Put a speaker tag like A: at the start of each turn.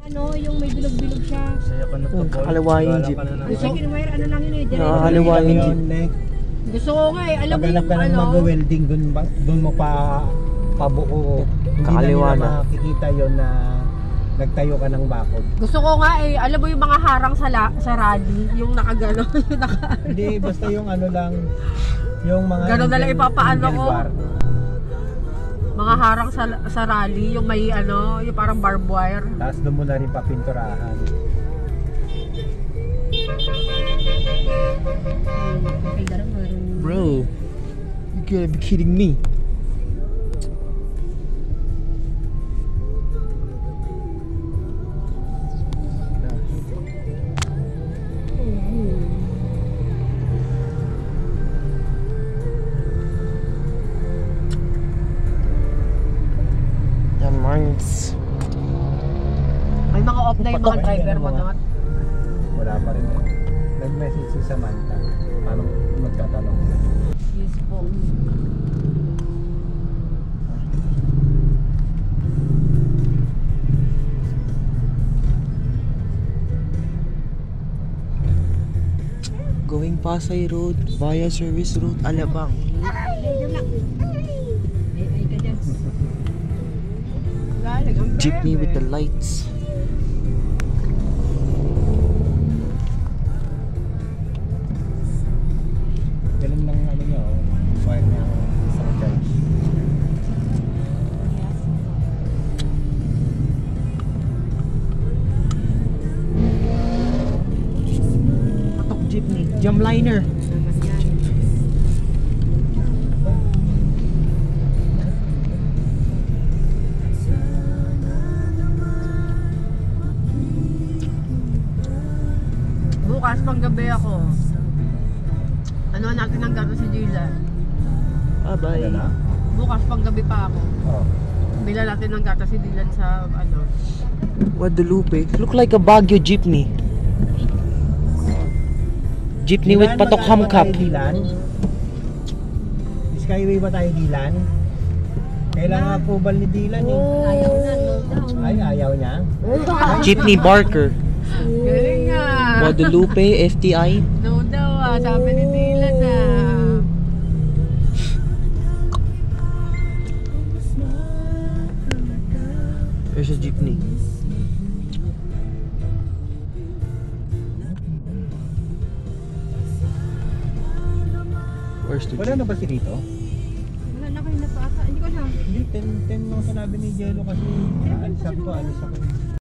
A: ano, yung may bilog-bilog siya.
B: Saya ka na to.
C: Kakaliwain yung jeep.
A: Gusto ko kinumaya, ano lang yun eh.
C: Nakakaliwain yung jeep.
A: Gusto ko nga eh, alam mo
D: Paghanap
A: yung
D: ka ng
A: ano.
D: mag-welding, dun mo pa pabuo. Hindi
C: Kakaliwa
D: na nila
C: na.
D: makikita yon na nagtayo ka ng bakod.
A: Gusto ko nga eh, alam mo yung mga harang sa rally, yung nakagano, yung
D: Hindi, basta yung ano lang, yung mga
A: Ganun na lang ipapaano
D: angel
A: ko.
D: bar.
A: mga harang sa rally, yung may ano, yung parang barbed wire.
D: Tapos doon mo na rin papinturahan.
C: Bro, you gotta be kidding me. Yan, Marns.
A: May mga off na yung mga
D: Patok.
A: driver mo
D: Mga-
A: doon.
D: Wala pa rin eh. Nag-message si Samantha. Paano magtatanong?
A: Yes po.
C: Going Pasay Road via Service Road Alabang. Jeepney with the lights.
D: Galing ng ano niya, oh. Fire niya sa charge.
C: Patok jeepney. Jamliner.
A: Bukas panggabi ako. Ano natin ang gato si Dylan.
C: Bye-bye.
D: Ano na?
A: Bukas panggabi pa ako.
D: Oh.
A: Bila natin ng gato si Dylan sa ano.
C: Guadalupe. Look like a Baguio jeepney. Jeepney with
D: Dilan,
C: patok
D: magkano ba
C: hamkap.
D: tayo, Dilan? Skyway ba tayo, Dilan? Kailangan approval ni Dilan eh.
A: Ayaw na, no down.
D: Ay, ayaw niya.
C: Jeepney Barker.
A: Galing nga.
C: Guadalupe, FTI.
A: No daw sabi ni Dylan na.
C: There's a jeepney. Where's the
D: Wala na ba si Rito?
A: Wala na kayo na pa ata. Hindi ko alam.
D: Hindi, 10 nung sinabi ni Jello kasi aalis ako.